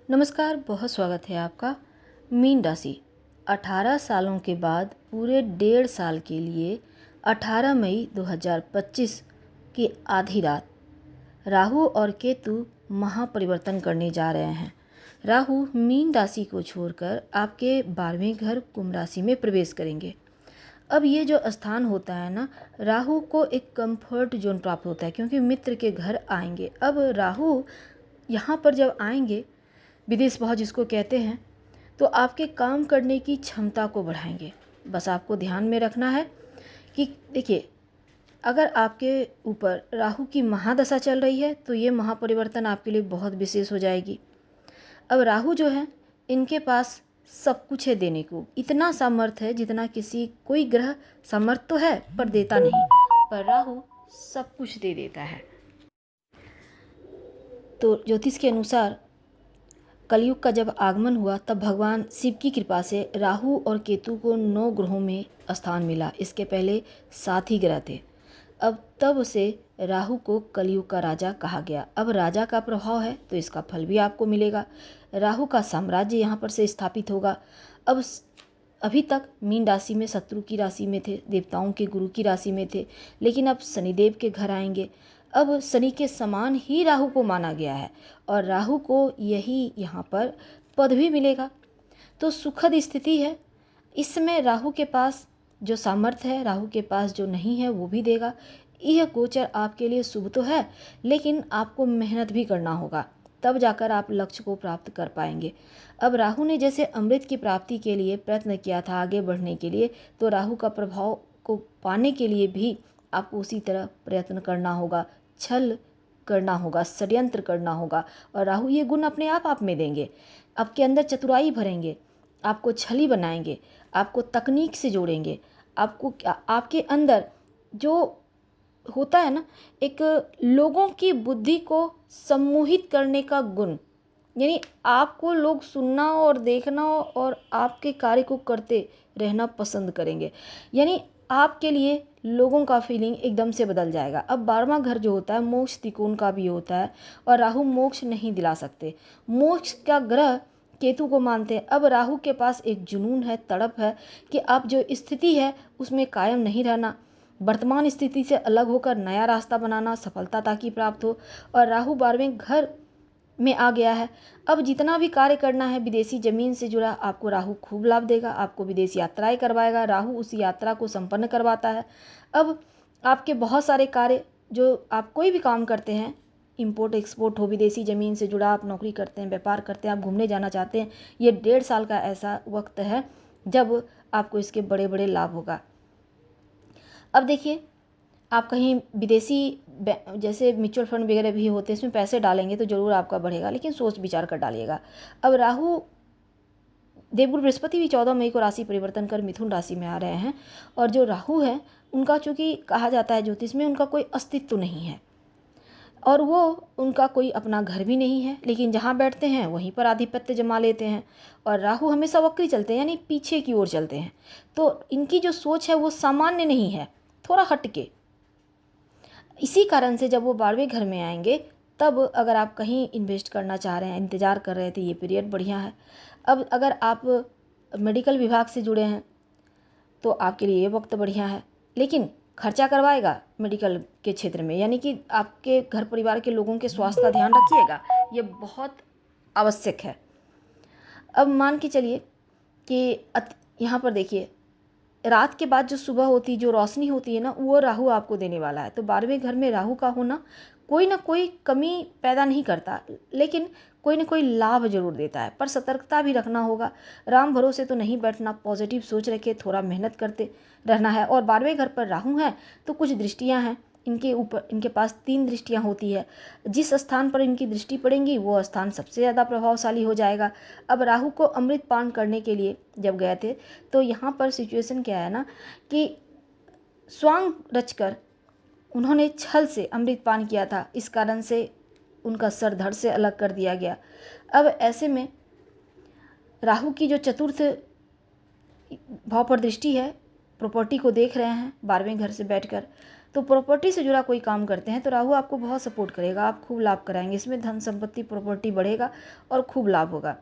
नमस्कार, बहुत स्वागत है आपका। मीन राशि 18 सालों के बाद पूरे 1.5 साल के लिए 18 मई 2025 की आधी रात राहु और केतु महापरिवर्तन करने जा रहे हैं। राहु मीन राशि को छोड़कर आपके 12वें घर कुंभ राशि में प्रवेश करेंगे। अब ये जो स्थान होता है ना, राहु को एक कंफर्ट जोन प्राप्त होता है क्योंकि मित्र के घर आएंगे। अब राहु यहाँ पर जब आएंगे, विदेश भाव जिसको कहते हैं, तो आपके काम करने की क्षमता को बढ़ाएंगे। बस आपको ध्यान में रखना है कि देखिए, अगर आपके ऊपर राहु की महादशा चल रही है तो ये महापरिवर्तन आपके लिए बहुत विशेष हो जाएगी। अब राहु जो है, इनके पास सब कुछ है देने को, इतना सामर्थ्य है जितना कोई ग्रह सामर्थ्य तो है पर देता नहीं, पर राहु सब कुछ दे देता है। तो ज्योतिष के अनुसार कलयुग का जब आगमन हुआ तब भगवान शिव की कृपा से राहु और केतु को 9 ग्रहों में स्थान मिला। इसके पहले 7 ही ग्रह थे। अब तब से राहु को कलयुग का राजा कहा गया। अब राजा का प्रभाव है तो इसका फल भी आपको मिलेगा। राहु का साम्राज्य यहाँ पर से स्थापित होगा। अब अभी तक मीन राशि में शत्रु की राशि में थे, देवताओं के गुरु की राशि में थे, लेकिन अब शनिदेव के घर आएंगे। अब शनि के समान ही राहु को माना गया है और राहु को यही यहाँ पर पद भी मिलेगा। तो सुखद स्थिति है। इस समय राहु के पास जो सामर्थ्य है, राहु के पास जो नहीं है वो भी देगा। यह गोचर आपके लिए शुभ तो है, लेकिन आपको मेहनत भी करना होगा, तब जाकर आप लक्ष्य को प्राप्त कर पाएंगे। अब राहु ने जैसे अमृत की प्राप्ति के लिए प्रयत्न किया था आगे बढ़ने के लिए, तो राहु का प्रभाव को पाने के लिए भी आपको उसी तरह प्रयत्न करना होगा, छल करना होगा, षड्यंत्र करना होगा। और राहु ये गुण अपने आप में देंगे, आपके अंदर चतुराई भरेंगे, आपको छली बनाएंगे, आपको तकनीक से जोड़ेंगे, आपको आपके अंदर जो होता है ना, एक लोगों की बुद्धि को सम्मोहित करने का गुण, यानी आपको लोग सुनना और देखना और आपके कार्य को करते रहना पसंद करेंगे। यानी आपके लिए लोगों का फीलिंग एकदम से बदल जाएगा। अब 12वां घर जो होता है मोक्ष त्रिकोण का भी होता है और राहु मोक्ष नहीं दिला सकते। मोक्ष का ग्रह केतु को मानते हैं। अब राहु के पास एक जुनून है, तड़प है कि आप जो स्थिति है उसमें कायम नहीं रहना, वर्तमान स्थिति से अलग होकर नया रास्ता बनाना, सफलता ताकि प्राप्त हो। और राहु 12वें घर में आ गया है। अब जितना भी कार्य करना है विदेशी ज़मीन से जुड़ा, आपको राहु खूब लाभ देगा, आपको विदेश यात्राएं करवाएगा, राहु उस यात्रा को संपन्न करवाता है। अब आपके बहुत सारे कार्य, जो आप कोई भी काम करते हैं, इंपोर्ट एक्सपोर्ट हो, विदेशी ज़मीन से जुड़ा, आप नौकरी करते हैं, व्यापार करते हैं, आप घूमने जाना चाहते हैं, ये 1.5 साल का ऐसा वक्त है जब आपको इसके बड़े बड़े लाभ होगा। अब देखिए, आप कहीं विदेशी जैसे म्यूचुअल फंड वगैरह भी होते हैं, इसमें पैसे डालेंगे तो ज़रूर आपका बढ़ेगा, लेकिन सोच विचार कर डालिएगा। अब राहु देवगुरु बृहस्पति भी 14 मई को राशि परिवर्तन कर मिथुन राशि में आ रहे हैं। और जो राहु है उनका, चूँकि कहा जाता है ज्योतिष में, उनका कोई अस्तित्व नहीं है और वो उनका कोई अपना घर भी नहीं है, लेकिन जहाँ बैठते हैं वहीं पर आधिपत्य जमा लेते हैं। और राहु हमेशा वक्री चलते हैं, यानी पीछे की ओर चलते हैं। तो इनकी जो सोच है वो सामान्य नहीं है, थोड़ा हटके। इसी कारण से जब वो 12वें घर में आएंगे, तब अगर आप कहीं इन्वेस्ट करना चाह रहे हैं, इंतज़ार कर रहे थे, ये पीरियड बढ़िया है। अब अगर आप मेडिकल विभाग से जुड़े हैं तो आपके लिए ये वक्त बढ़िया है, लेकिन खर्चा करवाएगा मेडिकल के क्षेत्र में, यानी कि आपके घर परिवार के लोगों के स्वास्थ्य का ध्यान रखिएगा, ये बहुत आवश्यक है। अब मान के चलिए कि यहाँ पर देखिए, रात के बाद जो सुबह होती, जो रोशनी होती है ना, वो राहु आपको देने वाला है। तो 12वें घर में राहु का होना कोई ना कोई कमी पैदा नहीं करता, लेकिन कोई ना कोई लाभ जरूर देता है। पर सतर्कता भी रखना होगा, राम भरोसे तो नहीं बैठना, पॉजिटिव सोच रखे, थोड़ा मेहनत करते रहना है। और 12वें घर पर राहु है तो कुछ दृष्टियां हैं इनके ऊपर, इनके पास 3 दृष्टियां होती है। जिस स्थान पर इनकी दृष्टि पड़ेंगी वो स्थान सबसे ज़्यादा प्रभावशाली हो जाएगा। अब राहु को अमृत पान करने के लिए जब गए थे तो यहाँ पर सिचुएशन क्या है ना, कि स्वांग रचकर उन्होंने छल से अमृत पान किया था, इस कारण से उनका सर धड़ से अलग कर दिया गया। अब ऐसे में राहु की जो चतुर्थ भाव पर दृष्टि है, प्रॉपर्टी को देख रहे हैं 12वें घर से बैठकर, तो प्रॉपर्टी से जुड़ा कोई काम करते हैं तो राहु आपको बहुत सपोर्ट करेगा, आप खूब लाभ कराएंगे, इसमें धन संपत्ति प्रॉपर्टी बढ़ेगा और खूब लाभ होगा।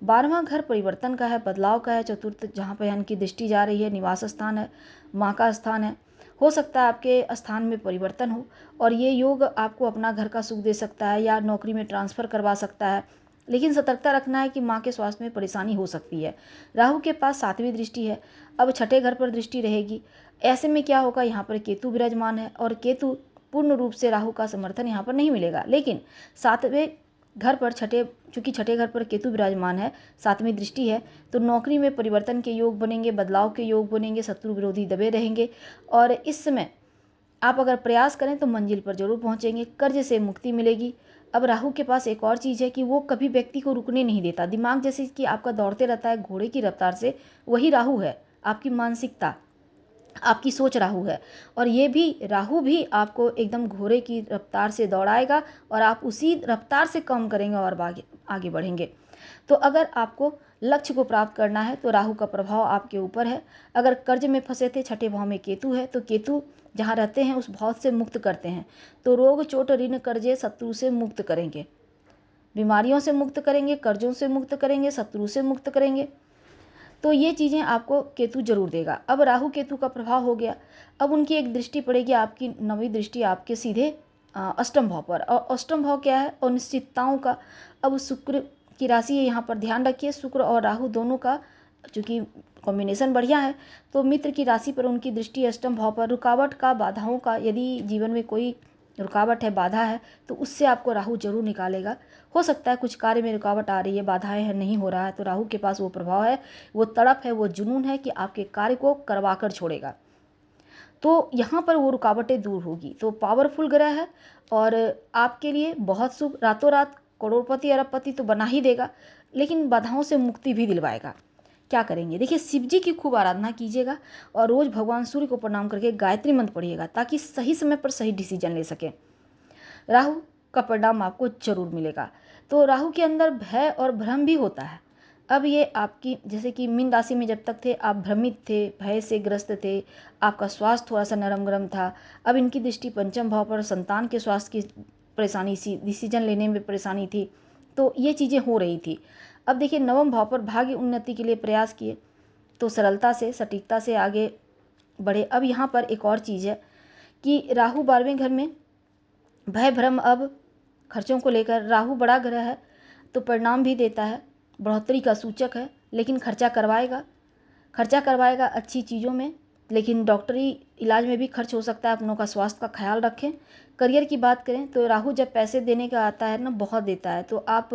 12वां घर परिवर्तन का है, बदलाव का है। चतुर्थ जहाँ पर यानी कि दृष्टि जा रही है, निवास स्थान है, माँ का स्थान है। हो सकता है आपके स्थान में परिवर्तन हो और ये योग आपको अपना घर का सुख दे सकता है या नौकरी में ट्रांसफ़र करवा सकता है, लेकिन सतर्कता रखना है कि माँ के स्वास्थ्य में परेशानी हो सकती है। राहु के पास 7वीं दृष्टि है, अब छठे घर पर दृष्टि रहेगी। ऐसे में क्या होगा, यहाँ पर केतु विराजमान है और केतु पूर्ण रूप से राहु का समर्थन यहाँ पर नहीं मिलेगा, लेकिन 7वें घर पर चूँकि छठे घर पर केतु विराजमान है, 7वीं दृष्टि है, तो नौकरी में परिवर्तन के योग बनेंगे, बदलाव के योग बनेंगे, शत्रु विरोधी दबे रहेंगे और इस समय आप अगर प्रयास करें तो मंजिल पर जरूर पहुंचेंगे। कर्ज से मुक्ति मिलेगी। अब राहु के पास एक और चीज़ है कि वो कभी व्यक्ति को रुकने नहीं देता, दिमाग जैसे कि आपका दौड़ते रहता है घोड़े की रफ्तार से, वही राहु है। आपकी मानसिकता, आपकी सोच राहु है और ये भी राहु भी आपको एकदम घोड़े की रफ्तार से दौड़ाएगा और आप उसी रफ्तार से कम करेंगे और आगे बढ़ेंगे। तो अगर आपको लक्ष्य को प्राप्त करना है तो राहु का प्रभाव आपके ऊपर है। अगर कर्ज में फंसे थे, छठे भाव में केतु है, तो केतु जहाँ रहते हैं उस भाव से मुक्त करते हैं, तो रोग चोट ऋण कर्जे शत्रु से मुक्त करेंगे, बीमारियों से मुक्त करेंगे, कर्जों से मुक्त करेंगे, शत्रु से मुक्त करेंगे। तो ये चीज़ें आपको केतु जरूर देगा। अब राहु केतु का प्रभाव हो गया, अब उनकी एक दृष्टि पड़ेगी, आपकी 9वीं दृष्टि आपके सीधे अष्टम भाव पर। और अष्टम भाव क्या है, अनिश्चितताओं का। अब शुक्र की राशि है, यहाँ पर ध्यान रखिए, शुक्र और राहु दोनों का चूँकि कॉम्बिनेशन बढ़िया है, तो मित्र की राशि पर उनकी दृष्टि अष्टम भाव पर। रुकावट का, बाधाओं का, यदि जीवन में कोई रुकावट है, बाधा है, तो उससे आपको राहु जरूर निकालेगा। हो सकता है कुछ कार्य में रुकावट आ रही है, बाधाएं हैं, नहीं हो रहा है, तो राहु के पास वो प्रभाव है, वो तड़प है, वो जुनून है कि आपके कार्य को करवा कर छोड़ेगा। तो यहाँ पर वो रुकावटें दूर होगी। तो पावरफुल ग्रह है और आपके लिए बहुत शुभ, रातों रात करोड़पति अरबपति तो बना ही देगा, लेकिन बाधाओं से मुक्ति भी दिलवाएगा। क्या करेंगे, देखिए शिव जी की खूब आराधना कीजिएगा और रोज भगवान सूर्य को प्रणाम करके गायत्री मंत्र पढ़िएगा ताकि सही समय पर सही डिसीजन ले सकें। राहु का परिणाम आपको जरूर मिलेगा। तो राहु के अंदर भय और भ्रम भी होता है। अब ये आपकी, जैसे कि मीन राशि में जब तक थे आप भ्रमित थे, भय से ग्रस्त थे, आपका स्वास्थ्य थोड़ा सा नरम गरम था। अब इनकी दृष्टि पंचम भाव पर, संतान के स्वास्थ्य की परेशानी सी, डिसीजन लेने में परेशानी थी, तो ये चीज़ें हो रही थी। अब देखिए 9वें भाव पर भाग्य उन्नति के लिए प्रयास किए तो सरलता से, सटीकता से आगे बढ़े। अब यहाँ पर एक और चीज़ है कि राहु 12वें घर में, भय भ्रम, अब खर्चों को लेकर। राहु बड़ा ग्रह है तो परिणाम भी देता है, बढ़ोतरी का सूचक है, लेकिन खर्चा करवाएगा अच्छी चीज़ों में, लेकिन डॉक्टरी इलाज में भी खर्च हो सकता है। अपनों का स्वास्थ्य का ख्याल रखें। करियर की बात करें तो राहु जब पैसे देने का आता है ना, बहुत देता है, तो आप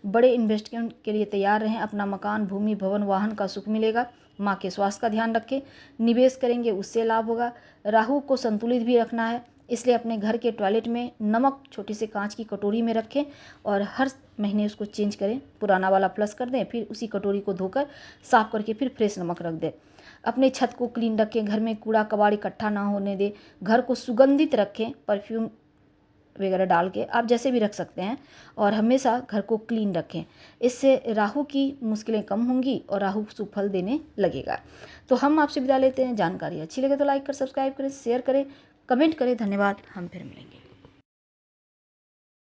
बड़े इन्वेस्टमेंट के लिए तैयार रहें। अपना मकान, भूमि, भवन, वाहन का सुख मिलेगा। माँ के स्वास्थ्य का ध्यान रखें, निवेश करेंगे उससे लाभ होगा। राहु को संतुलित भी रखना है, इसलिए अपने घर के टॉयलेट में नमक छोटी सी कांच की कटोरी में रखें और हर महीने उसको चेंज करें, पुराना वाला फ्लश कर दें, फिर उसी कटोरी को धोकर साफ़ करके फिर फ्रेश नमक रख दें। अपने छत को क्लीन रखें, घर में कूड़ा कबाड़ इकट्ठा ना होने दें, घर को सुगंधित रखें, परफ्यूम वगैरह डाल के आप जैसे भी रख सकते हैं, और हमेशा घर को क्लीन रखें। इससे राहु की मुश्किलें कम होंगी और राहु शुभ फल देने लगेगा। तो हम आपसे विदा लेते हैं। जानकारी अच्छी लगे तो लाइक कर, सब्सक्राइब करें, शेयर करें, कमेंट करें। धन्यवाद। हम फिर मिलेंगे।